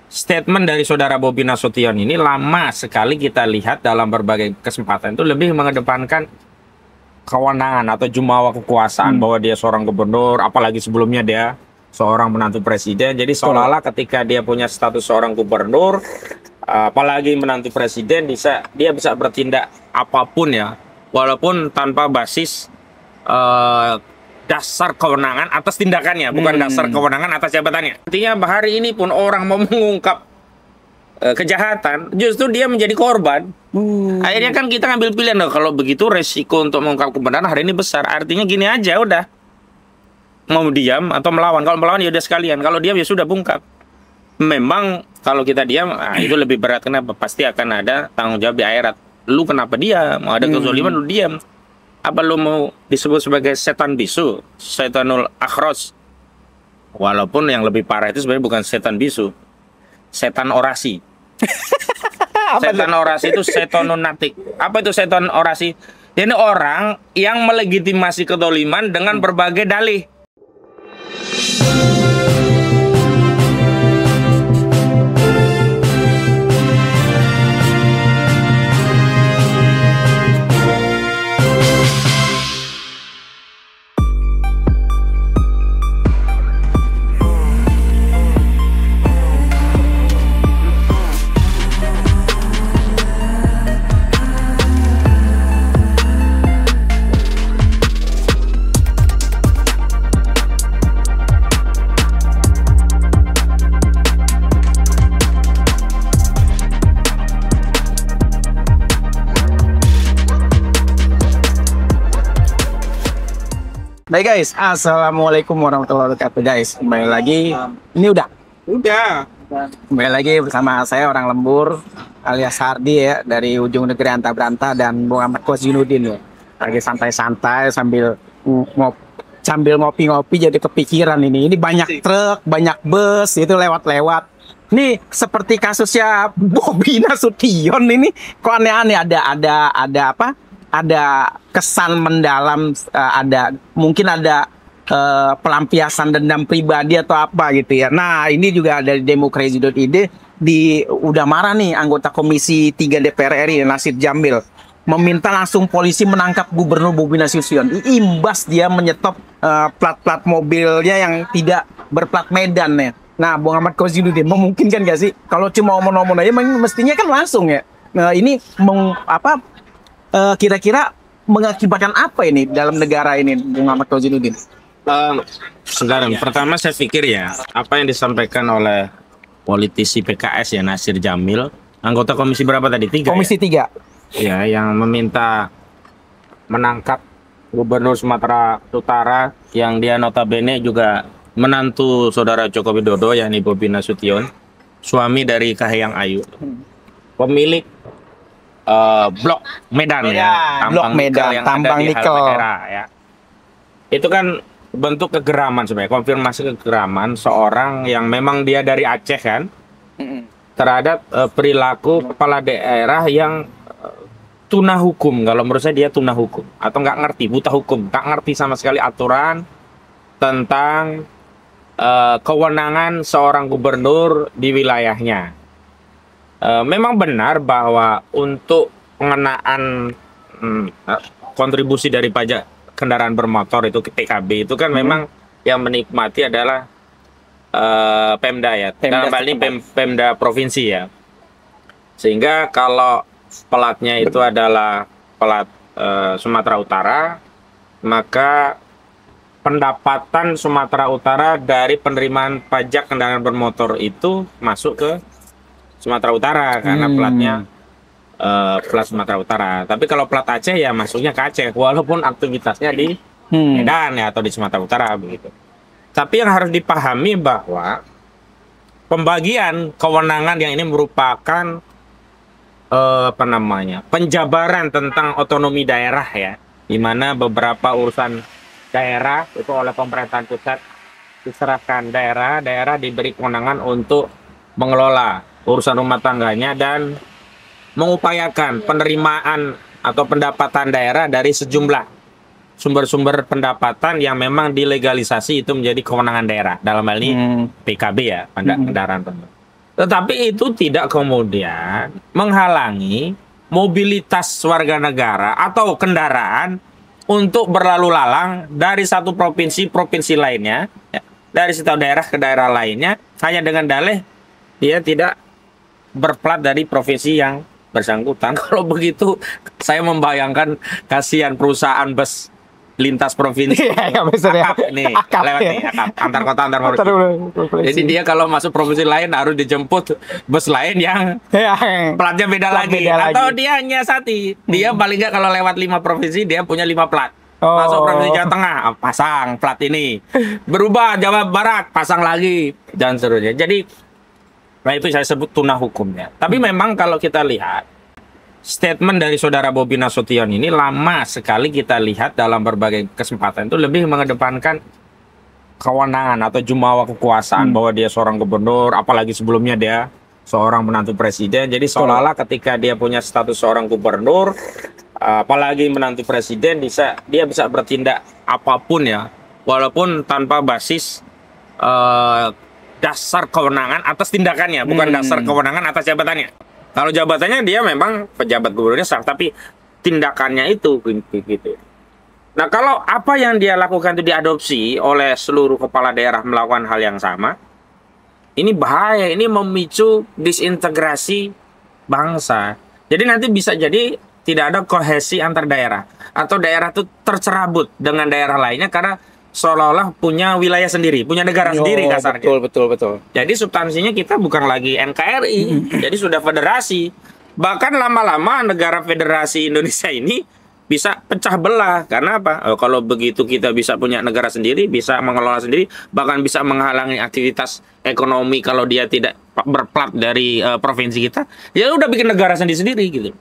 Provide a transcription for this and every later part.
statement dari saudara Bobi Nasution ini lama sekali kita lihat dalam berbagai kesempatan itu lebih mengedepankan kewenangan atau jumawa kekuasaan bahwa dia seorang gubernur, apalagi sebelumnya dia seorang menantu presiden. Jadi seolah-olah ketika dia punya status seorang gubernur, apalagi menantu presiden, dia bisa bertindak apapun ya, walaupun tanpa basis dasar kewenangan atas tindakannya, bukan dasar kewenangan atas jabatannya. Artinya hari ini pun orang mau mengungkap kejahatan, justru dia menjadi korban. Akhirnya kan kita ngambil pilihan, loh, kalau begitu resiko untuk mengungkap kebenaran hari ini besar. Artinya gini aja, udah mau diam atau melawan. Kalau melawan ya udah sekalian, kalau diam ya sudah bungkap. Memang kalau kita diam, itu lebih berat. Kenapa? Pasti akan ada tanggung jawab di akhirat. Lu kenapa diam? Mau ada kezaliman lu diam. Apa lu mau disebut sebagai setan bisu, setanul akhros? Walaupun yang lebih parah itu sebenarnya bukan setan bisu, setan orasi. Setan orasi itu setonun natik. Apa itu setan orasi? Ini orang yang melegitimasi kedoliman dengan berbagai dalih. Baik guys, assalamualaikum warahmatullahi wabarakatuh guys. Kembali lagi, ini udah kembali lagi bersama saya orang lembur alias Hardi ya, dari ujung negeri Anta Beranta, dan Bung Ahmad Kozinudin ya. Lagi santai-santai sambil ngopi-ngopi, jadi kepikiran ini banyak truk, banyak bus itu lewat-lewat. Ini seperti kasusnya Bobi Nasution ini, kok aneh-aneh, ada apa? Ada kesan mendalam, mungkin ada pelampiasan dendam pribadi atau apa gitu ya. Nah, ini juga dari Demokrasi.id udah marah nih anggota Komisi 3 DPR RI Nasir Jamil, meminta langsung polisi menangkap Gubernur Bobi Nasution. Imbas dia menyetop plat-plat mobilnya yang tidak berplat Medan ya. Nah, Bung Ahmad Kozinudin, memungkinkan gak sih kalau cuma omong-omong aja, mestinya kan langsung ya. Nah, ini kira-kira mengakibatkan apa ini dalam negara ini, Bung Ahmad Kozinudin? Sekarang pertama saya pikir ya, apa yang disampaikan oleh politisi PKS ya, Nasir Jamil, anggota komisi berapa tadi? 3 Komisi 3 ya, yang meminta menangkap Gubernur Sumatera Utara yang dia notabene juga menantu saudara Joko Widodo, yakni Bobi Nasution, suami dari Kahiyang Ayu, pemilik Blok Medan ya, Blok Medan, tambang nikel ya. Itu kan bentuk kegeraman sebenarnya, konfirmasi kegeraman seorang yang memang dia dari Aceh kan, terhadap perilaku kepala daerah yang tuna hukum. Kalau menurut saya dia tuna hukum atau nggak ngerti, buta hukum, nggak ngerti sama sekali aturan tentang kewenangan seorang gubernur di wilayahnya. Memang benar bahwa untuk pengenaan kontribusi dari pajak kendaraan bermotor itu ke PKB itu kan memang yang menikmati adalah Pemda ya, dalam hal ini Pemda provinsi ya. Sehingga kalau pelatnya itu adalah pelat Sumatera Utara, maka pendapatan Sumatera Utara dari penerimaan pajak kendaraan bermotor itu masuk ke Sumatera Utara karena platnya plat Sumatera Utara. Tapi kalau plat Aceh ya masuknya ke Aceh, walaupun aktivitasnya di Medan ya atau di Sumatera Utara begitu. Tapi yang harus dipahami bahwa pembagian kewenangan yang ini merupakan penjabaran tentang otonomi daerah ya, di mana beberapa urusan daerah itu oleh pemerintahan pusat diserahkan daerah diberi kewenangan untuk mengelola urusan rumah tangganya dan mengupayakan penerimaan atau pendapatan daerah dari sejumlah sumber-sumber pendapatan yang memang dilegalisasi itu menjadi kewenangan daerah, dalam hal ini PKB ya, kendaraan. Tetapi itu tidak kemudian menghalangi mobilitas warga negara atau kendaraan untuk berlalu lalang dari satu provinsi lainnya, ya, dari satu daerah ke daerah lainnya, hanya dengan dalih dia tidak berplat dari provinsi yang bersangkutan. Kalau begitu, saya membayangkan kasihan perusahaan bus lintas provinsi. Iya, misalnya Akap nih, akap, lewat ya. nih, akap, antar kota antar provinsi. Jadi dia kalau masuk provinsi lain harus dijemput bus lain yang Ya, platnya beda Plat lagi. beda Atau lagi. dia nyiasati. Dia paling nggak kalau lewat 5 provinsi dia punya 5 plat. Oh. Masuk provinsi Jawa Tengah, pasang plat ini. Berubah Jawa Barat, pasang lagi, dan seterusnya. Jadi, nah itu saya sebut tunah hukumnya. Tapi memang kalau kita lihat statement dari saudara Bobi Nasution ini lama sekali kita lihat dalam berbagai kesempatan itu lebih mengedepankan kewenangan atau jumawa kekuasaan bahwa dia seorang gubernur, apalagi sebelumnya dia seorang menantu presiden. Jadi seolah-olah ketika dia punya status seorang gubernur, apalagi menantu presiden, dia bisa bertindak apapun ya, walaupun tanpa basis dasar kewenangan atas tindakannya, bukan dasar kewenangan atas jabatannya. Kalau jabatannya dia memang pejabat gubernurnya sah, tapi tindakannya itu gitu. Nah, kalau apa yang dia lakukan itu diadopsi oleh seluruh kepala daerah melakukan hal yang sama, ini bahaya, ini memicu disintegrasi bangsa. Jadi nanti bisa jadi tidak ada kohesi antar daerah, atau daerah itu tercerabut dengan daerah lainnya karena seolah-olah punya wilayah sendiri, punya negara sendiri kasarnya. Betul. Jadi substansinya kita bukan lagi NKRI, jadi sudah federasi. Bahkan lama-lama negara federasi Indonesia ini bisa pecah belah. Karena apa? Kalau begitu kita bisa punya negara sendiri, bisa mengelola sendiri, bahkan bisa menghalangi aktivitas ekonomi kalau dia tidak berplat dari provinsi kita. Ya udah bikin negara sendiri-sendiri gitu.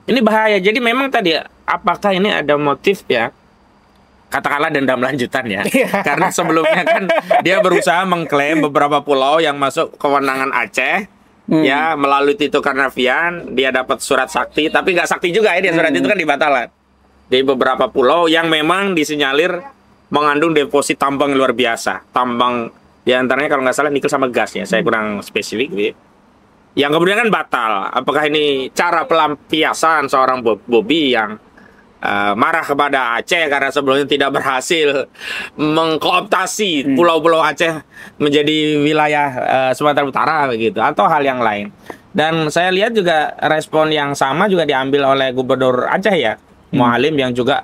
Ini bahaya. Jadi memang tadi apakah ini ada motif ya? Katakanlah dendam lanjutan ya. Karena sebelumnya kan dia berusaha mengklaim beberapa pulau yang masuk kewenangan Aceh. Ya, melalui Tito Karnavian dia dapat surat sakti, tapi nggak sakti juga ya, dia surat itu kan dibatalkan. Di beberapa pulau yang memang disinyalir mengandung deposit tambang luar biasa. Tambang diantaranya kalau nggak salah nikel sama gas ya, saya kurang spesifik gitu. Yang kemudian kan batal. Apakah ini cara pelampiasan seorang Bobi yang marah kepada Aceh karena sebelumnya tidak berhasil mengkooptasi pulau-pulau Aceh menjadi wilayah Sumatera Utara begitu, atau hal yang lain. Dan saya lihat juga respon yang sama juga diambil oleh Gubernur Aceh ya, Mualim, yang juga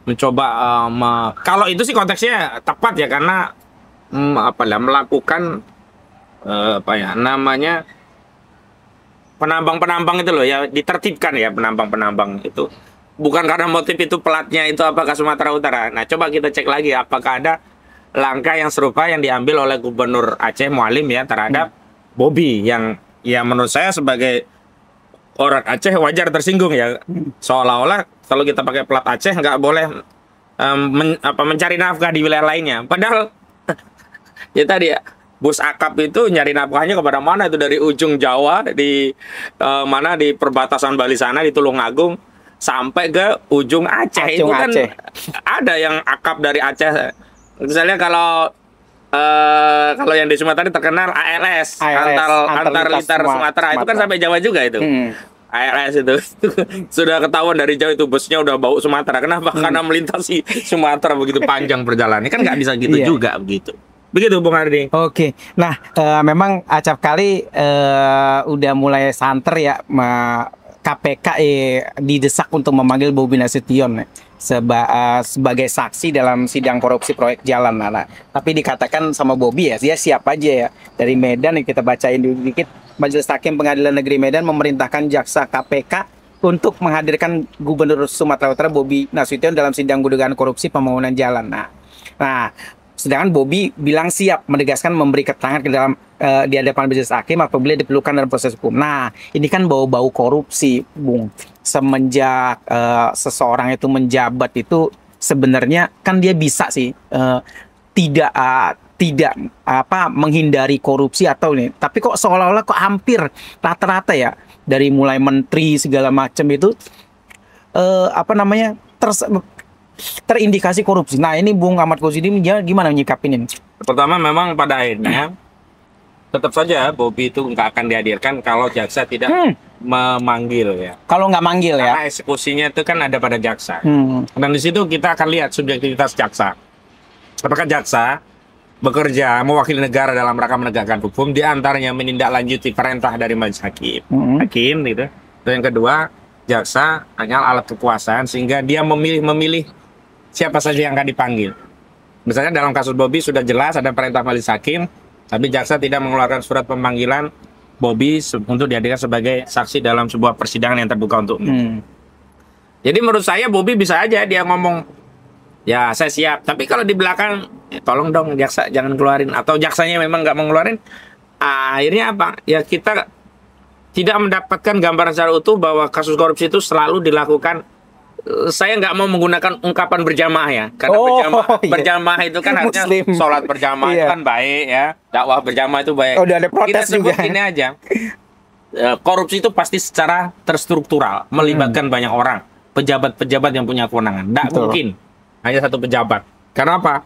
mencoba kalau itu sih konteksnya tepat ya, karena melakukan namanya penambang-penambang itu loh ya, ditertibkan ya penambang-penambang itu. Bukan karena motif itu platnya itu apakah Sumatera Utara. Nah, coba kita cek lagi apakah ada langkah yang serupa yang diambil oleh Gubernur Aceh Mualim ya terhadap Bobi, yang ya menurut saya sebagai orang Aceh wajar tersinggung ya. Seolah-olah kalau kita pakai plat Aceh nggak boleh mencari nafkah di wilayah lainnya. Padahal ya tadi ya, bus akap itu nyari nafkahnya kepada mana itu, dari ujung Jawa di mana di perbatasan Bali sana di Tulungagung sampai ke ujung Aceh. Itu kan Aceh. ada yang akap dari Aceh. Misalnya kalau yang di Sumatera terkenal ALS, antar lintar Sumatera, itu kan sampai Jawa juga itu. ALS itu sudah ketahuan dari jauh itu busnya udah bau Sumatera. Kenapa? Karena melintasi Sumatera begitu panjang perjalanannya, kan nggak bisa gitu juga begitu. Begitu Bung Ardi. Oke. Nah, memang acap kali udah mulai santer ya, KPK didesak untuk memanggil Bobi Nasution sebagai saksi dalam sidang korupsi proyek jalan. Nah, tapi dikatakan sama Bobi ya, dia siap aja ya. Dari Medan yang kita bacain dikit, Majelis Hakim Pengadilan Negeri Medan memerintahkan jaksa KPK untuk menghadirkan Gubernur Sumatera Utara Bobi Nasution dalam sidang dugaan korupsi pembangunan jalan. Nah, sedangkan Bobi bilang siap, menegaskan memberi keterangan ke dalam di hadapan majelis hakim apabila diperlukan dalam proses hukum. Nah, ini kan bau-bau korupsi, Bung. Semenjak seseorang itu menjabat itu sebenarnya kan dia bisa sih tidak menghindari korupsi atau ini. Tapi kok seolah-olah kok hampir rata-rata ya, dari mulai menteri segala macam itu terindikasi korupsi. Nah, ini Bung Ahmad Ghazidi gimana menyikapin ini? Pertama, memang pada akhirnya Tetap saja Bobby itu nggak akan dihadirkan kalau jaksa tidak memanggil ya. Kalau nggak manggil ya. Karena eksekusinya itu kan ada pada jaksa. Dan di situ kita akan lihat subjektivitas jaksa. Apakah jaksa bekerja mewakili negara dalam rangka menegakkan hukum, di antaranya menindaklanjuti perintah dari majelis hakim, hakim gitu. Dan yang kedua, jaksa hanya alat kekuasaan sehingga dia memilih siapa saja yang akan dipanggil. Misalnya dalam kasus Bobby sudah jelas ada perintah majelis hakim, tapi jaksa tidak mengeluarkan surat pemanggilan Bobby untuk dihadirkan sebagai saksi dalam sebuah persidangan yang terbuka untuk Jadi menurut saya Bobby bisa aja dia ngomong, ya saya siap. Tapi kalau di belakang, tolong dong jaksa jangan keluarin. Atau jaksanya memang nggak mau ngeluarin, akhirnya apa? Ya kita tidak mendapatkan gambaran secara utuh bahwa kasus korupsi itu selalu dilakukan. Saya nggak mau menggunakan ungkapan berjamaah ya, karena berjamaah itu kan harusnya sholat berjamaah itu kan baik ya, dakwah berjamaah itu baik. Udah ada protes kita sebut juga. gini aja, korupsi itu pasti secara terstruktural, melibatkan banyak orang, pejabat-pejabat yang punya kewenangan. Nggak mungkin hanya satu pejabat. Karena apa?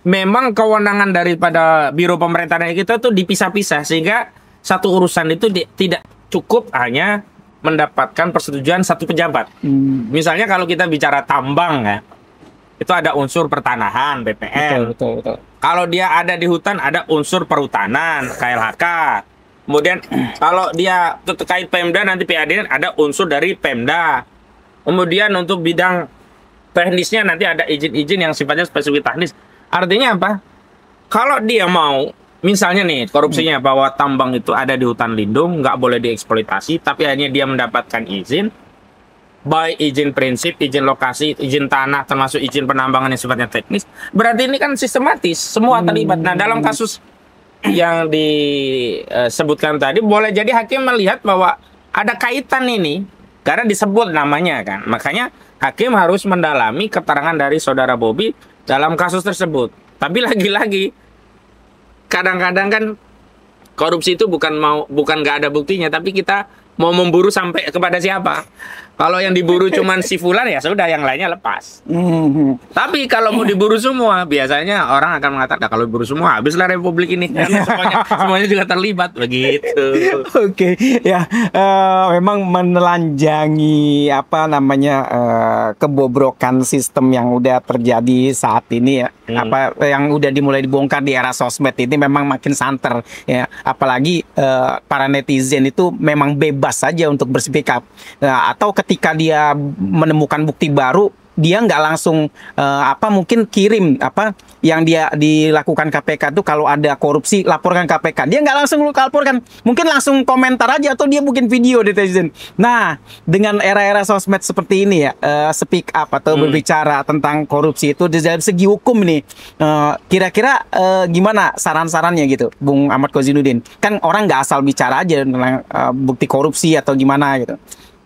Memang kewenangan daripada biro pemerintahan kita tuh dipisah-pisah, sehingga satu urusan itu tidak cukup hanya mendapatkan persetujuan satu pejabat. Misalnya kalau kita bicara tambang ya, itu ada unsur pertanahan BPN. Betul. Kalau dia ada di hutan ada unsur perhutanan KLHK. Kemudian kalau dia terkait Pemda nanti PAD ada unsur dari Pemda. Kemudian untuk bidang teknisnya nanti ada izin-izin yang sifatnya spesifik teknis. Artinya apa? Kalau dia mau misalnya nih korupsinya bahwa tambang itu ada di hutan lindung, nggak boleh dieksploitasi, tapi hanya dia mendapatkan izin, baik izin prinsip, izin lokasi, izin tanah, termasuk izin penambangan yang sifatnya teknis. Berarti ini kan sistematis, semua terlibat. Nah dalam kasus yang disebutkan tadi, boleh jadi hakim melihat bahwa ada kaitan ini, karena disebut namanya kan. Makanya hakim harus mendalami keterangan dari saudara Bobby dalam kasus tersebut. Tapi lagi-lagi, kadang-kadang kan korupsi itu bukan nggak ada buktinya, tapi kita mau memburu sampai kepada siapa. Kalau yang diburu cuman si fulan ya sudah, yang lainnya lepas. Tapi kalau mau diburu semua, biasanya orang akan mengatakan, kalau diburu semua habislah republik ini. Semuanya juga terlibat begitu. Oke, ya memang menelanjangi kebobrokan sistem yang udah terjadi saat ini ya. Apa yang udah dimulai dibongkar di era sosmed ini memang makin santer ya. Apalagi para netizen itu memang bebas saja untuk berspeak up. Atau ketika dia menemukan bukti baru, dia nggak langsung mungkin kirim yang dia dilakukan KPK tuh, kalau ada korupsi laporkan KPK. Dia nggak langsung laporkan, mungkin langsung komentar aja atau dia bikin video di netizen. Nah, dengan era-era sosmed seperti ini ya, speak up atau berbicara tentang korupsi itu dari segi hukum nih, kira-kira gimana saran-sarannya gitu, Bung Ahmad Kozzinuddin? Kan orang nggak asal bicara aja tentang bukti korupsi atau gimana gitu.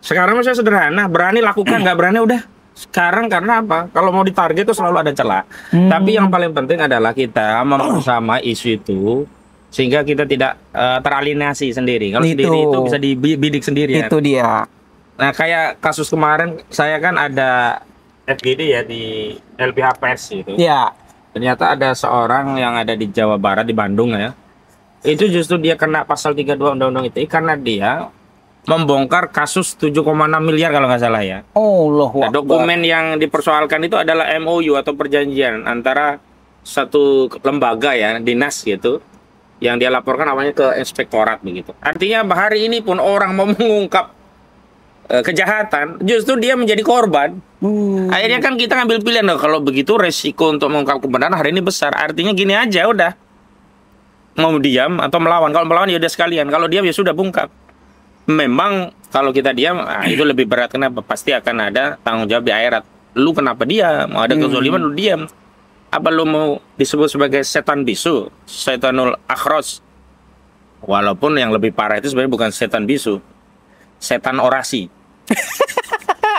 Sekarang saya sederhana, berani lakukan, nggak berani udah. Sekarang karena apa? Kalau mau ditarget itu selalu ada celah. Tapi yang paling penting adalah kita sama isu itu sehingga kita tidak teralienasi sendiri. Kalau sendiri itu bisa dibidik sendiri. Itu dia. Nah, kayak kasus kemarin saya kan ada FGD ya di LBH Pers gitu. Ya. Ternyata ada seorang yang ada di Jawa Barat, di Bandung ya. Itu justru dia kena pasal 32 Undang-Undang ITE karena dia membongkar kasus 7,6 miliar kalau nggak salah ya. Nah, dokumen yang dipersoalkan itu adalah MOU atau perjanjian antara satu lembaga ya, dinas gitu, yang dia laporkan namanya ke inspektorat begitu. Artinya hari ini pun orang mau mengungkap kejahatan, justru dia menjadi korban. Akhirnya kan kita ngambil pilihan, kalau begitu resiko untuk mengungkap kebenaran hari ini besar. Artinya gini aja udah, mau diam atau melawan. Kalau melawan ya udah sekalian, kalau diam ya sudah bungkap. Memang kalau kita diam, itu lebih berat. Kenapa? Pasti akan ada tanggung jawab di akhirat. Lu kenapa diam? Mau ada kezaliman lu diam. Apa lu mau disebut sebagai setan bisu, setanul akhros? Walaupun yang lebih parah itu sebenarnya bukan setan bisu, setan orasi.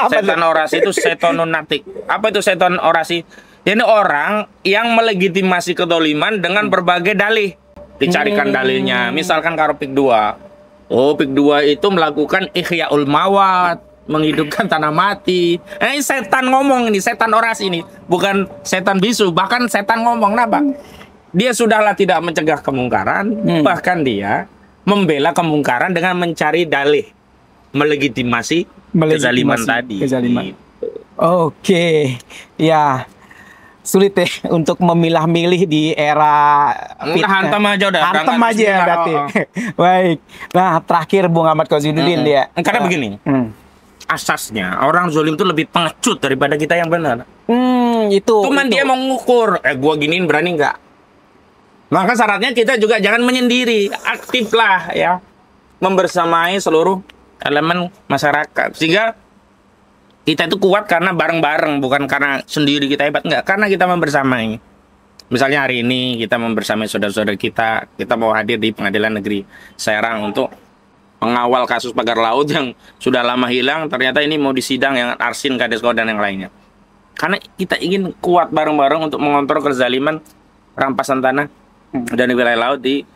Setan orasi itu setonun natik. Apa itu setan orasi? Ini orang yang melegitimasi kezaliman dengan berbagai dalih. Dicarikan dalilnya. Misalkan karo PIK 2. PIK 2 itu melakukan ihya'ul mawat, menghidupkan tanah mati. Ini setan ngomong, ini setan orasi ini, bukan setan bisu, bahkan setan ngomong. Kenapa? Dia sudahlah tidak mencegah kemungkaran, bahkan dia membela kemungkaran dengan mencari dalih, melegitimasi kezaliman tadi. Kezaliman. Oke, ya sulit ya untuk memilah-milih di era hantam aja udah. Hantam aja ya berarti. Baik. Nah, terakhir Bung Ahmad Kozidudin dia. Karena begini. Asasnya orang zolim itu lebih pengecut daripada kita yang benar. Cuman dia mau ngukur, gua giniin berani nggak? Maka syaratnya kita juga jangan menyendiri, aktiflah ya, membersamai seluruh elemen masyarakat, sehingga kita itu kuat karena bareng-bareng, bukan karena sendiri kita hebat, enggak, karena kita membersamai. Misalnya hari ini kita membersamai saudara-saudara kita mau hadir di Pengadilan Negeri Serang untuk mengawal kasus pagar laut yang sudah lama hilang, ternyata ini mau disidang yang Arsin, Kades dan yang lainnya. Karena kita ingin kuat bareng-bareng untuk mengontrol kezaliman rampasan tanah dan wilayah laut di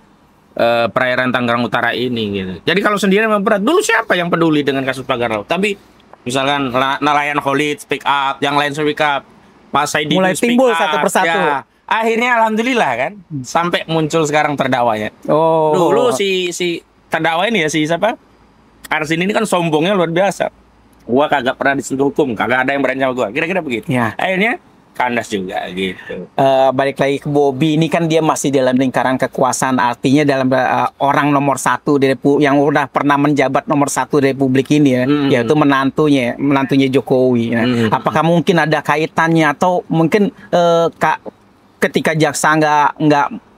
perairan Tangerang Utara ini gitu. Jadi kalau sendiri memang berat. Dulu siapa yang peduli dengan kasus pagar laut? Tapi misalkan nelayan Khalid speak up, yang lain speak up, Pak Saidi mulai timbul satu persatu. Ya, akhirnya alhamdulillah kan sampai muncul sekarang terdakwanya. Dulu si terdakwa ini ya, si siapa? Arsin ini kan sombongnya luar biasa. Gua kagak pernah disentuh hukum, kagak ada yang berani sama gua. Kira-kira begitu. Ya. Akhirnya kandas juga gitu. Balik lagi ke Bobby, ini kan dia masih dalam lingkaran kekuasaan, artinya dalam orang nomor satu yang udah pernah menjabat nomor satu di Republik ini ya, yaitu menantunya Jokowi. Apakah mungkin ada kaitannya atau mungkin ketika jaksa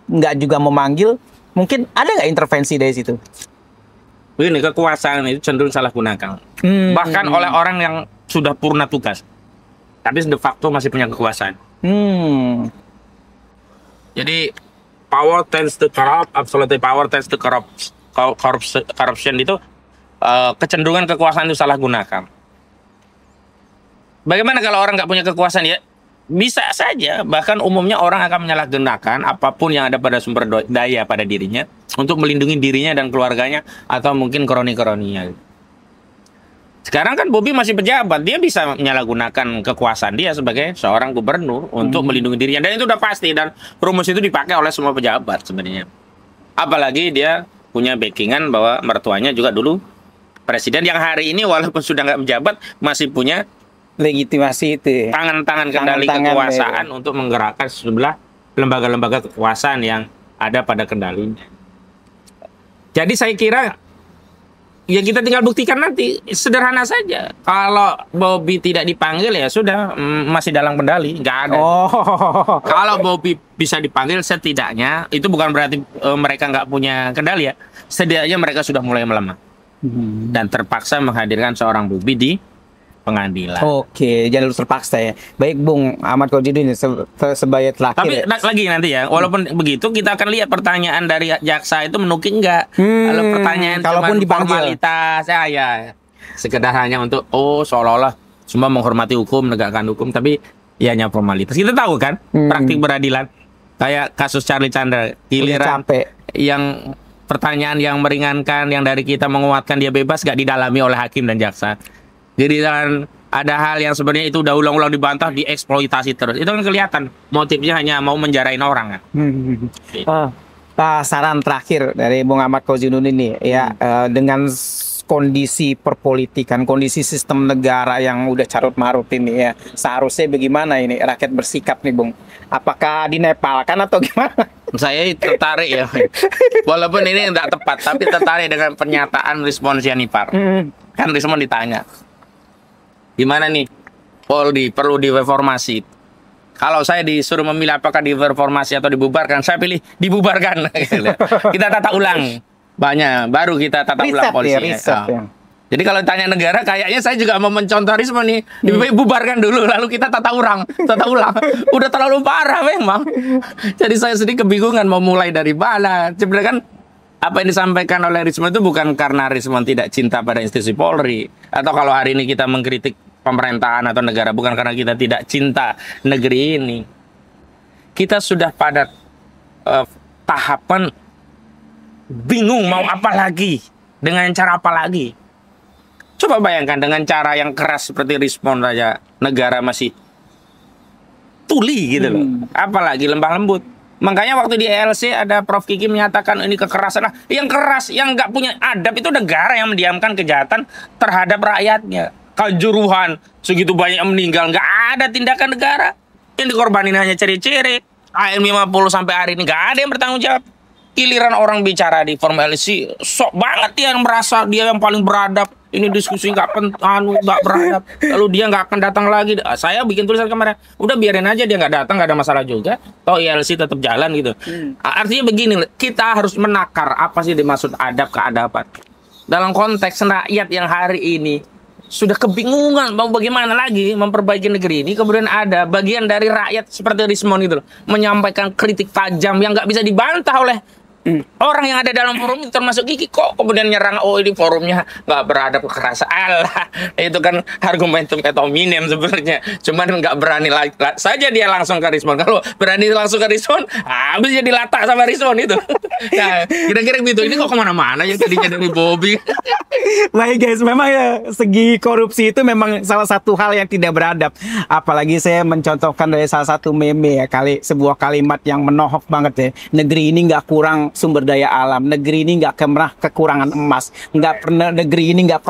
nggak juga memanggil, mungkin ada nggak intervensi dari situ? Begini, kekuasaan itu cenderung salah gunakan. Bahkan oleh orang yang sudah purna tugas, tapi de facto masih punya kekuasaan. Jadi power tends to corrupt, absolute power tends to corruption itu kecenderungan kekuasaan itu salah gunakan. Bagaimana kalau orang nggak punya kekuasaan ya? Bisa saja, bahkan umumnya orang akan menyalahgunakan apapun yang ada pada sumber daya pada dirinya untuk melindungi dirinya dan keluarganya atau mungkin kroni-kroninya. Sekarang kan Bobby masih pejabat, dia bisa menyalahgunakan kekuasaan dia sebagai seorang gubernur untuk melindungi dirinya, dan itu udah pasti, dan rumus itu dipakai oleh semua pejabat sebenarnya. Apalagi dia punya backingan bahwa mertuanya juga dulu presiden yang hari ini walaupun sudah nggak menjabat masih punya legitimasi itu, tangan-tangan kendali kekuasaan untuk menggerakkan sejumlah lembaga-lembaga kekuasaan yang ada pada kendalinya. Jadi saya kira ya kita tinggal buktikan nanti, sederhana saja. Kalau Bobby tidak dipanggil ya sudah, masih dalam kendali, nggak ada. Kalau Bobby bisa dipanggil, setidaknya itu bukan berarti mereka nggak punya kendali ya. Setidaknya mereka sudah mulai melemah dan terpaksa menghadirkan seorang Bobby di pengadilan. Oke, jangan terpaksa ya. Baik Bung Ahmad Kozidudin sebagai terakhir. Tapi lagi nanti ya, walaupun begitu kita akan lihat pertanyaan dari jaksa itu menukik enggak. Kalau pertanyaan kalaupun dipanggil formalitas ya sekedar hanya untuk seolah-olah semua menghormati hukum, menegakkan hukum, tapi ya hanya formalitas. Kita tahu kan praktik peradilan kayak kasus Charlie Chandra, giliran yang pertanyaan yang meringankan yang dari kita menguatkan dia bebas gak didalami oleh hakim dan jaksa. Jadi ada hal yang sebenarnya itu udah ulang-ulang dibantah, dieksploitasi terus. Itu kan kelihatan motifnya hanya mau menjarain orang kan. Saran terakhir dari Bung Ahmad Kozidudin ini ya, dengan kondisi perpolitikan, kondisi sistem negara yang udah carut marut ini ya, seharusnya bagaimana ini rakyat bersikap nih Bung? Apakah dinepalkan atau gimana? Saya tertarik ya, walaupun ini tidak tepat, tapi tertarik dengan pernyataan Rismon Sianipar. Kan Rismon ditanya, gimana nih Polri perlu direformasi? Kalau saya disuruh memilih apakah direformasi atau dibubarkan, saya pilih dibubarkan. Kita tata ulang banyak, baru kita tata ulang polisi. Ya. Jadi kalau tanya negara, kayaknya saya juga mau mencontoh Rismon nih, dibubarkan dulu, lalu kita tata ulang. Udah terlalu parah memang. Jadi saya sendiri kebingungan mau mulai dari mana. Sebenarnya kan apa yang disampaikan oleh Rismon itu bukan karena Rismon tidak cinta pada institusi Polri, atau kalau hari ini kita mengkritik pemerintahan atau negara bukan karena kita tidak cinta negeri ini. Kita sudah pada tahapan bingung mau apa lagi, dengan cara apa lagi. Coba bayangkan dengan cara yang keras seperti Rismon saja negara masih tuli gitu loh. Apalagi lembah lembut. Makanya waktu di ELC ada Prof Kiki menyatakan ini kekerasan. Nah, yang keras, yang nggak punya adab itu negara yang mendiamkan kejahatan terhadap rakyatnya. Kanjuruhan, segitu banyak yang meninggal, nggak ada tindakan negara. Yang dikorbanin hanya ciri-ciri. AM50 sampai hari ini nggak ada yang bertanggung jawab. Giliran orang bicara di forum LC, sok banget dia yang merasa dia yang paling beradab. Ini diskusi nggak nggak beradab. Lalu dia nggak akan datang lagi. Saya bikin tulisan kemarin, udah biarin aja dia nggak datang, nggak ada masalah juga. Toh ILC tetap jalan gitu. Artinya begini, kita harus menakar apa sih dimaksud adab keadaban. Dalam konteks rakyat yang hari ini sudah kebingungan mau bagaimana lagi memperbaiki negeri ini, kemudian ada bagian dari rakyat seperti Rismon itu loh, menyampaikan kritik tajam yang nggak bisa dibantah oleh orang yang ada dalam forum itu, termasuk Kiki. Kok kemudian nyerang, oh ini forumnya nggak beradab, kekerasan. Alah, itu kan argumentum et hominem sebenarnya. Cuman nggak berani saja dia langsung ke Rismon. Kalau berani langsung ke Rismon, habis jadi lata sama Rismon itu. Nah, kira-kira gitu. Ini kok kemana-mana ya tadinya dari Bobby. Baik guys, memang ya segi korupsi itu memang salah satu hal yang tidak beradab. Apalagi saya mencontohkan dari salah satu meme ya, sebuah kalimat yang menohok banget ya. Negeri ini nggak kurang sumber daya alam, negeri ini nggak pernah kekurangan emas, negeri ini nggak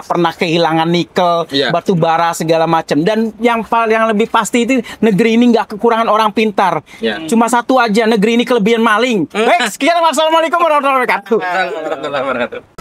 pernah kehilangan nikel, batu bara segala macam. Dan yang lebih pasti itu negeri ini nggak kekurangan orang pintar. Cuma satu aja, negeri ini kelebihan maling. Baik, sekian, wassalamualaikum warahmatullahi wabarakatuh.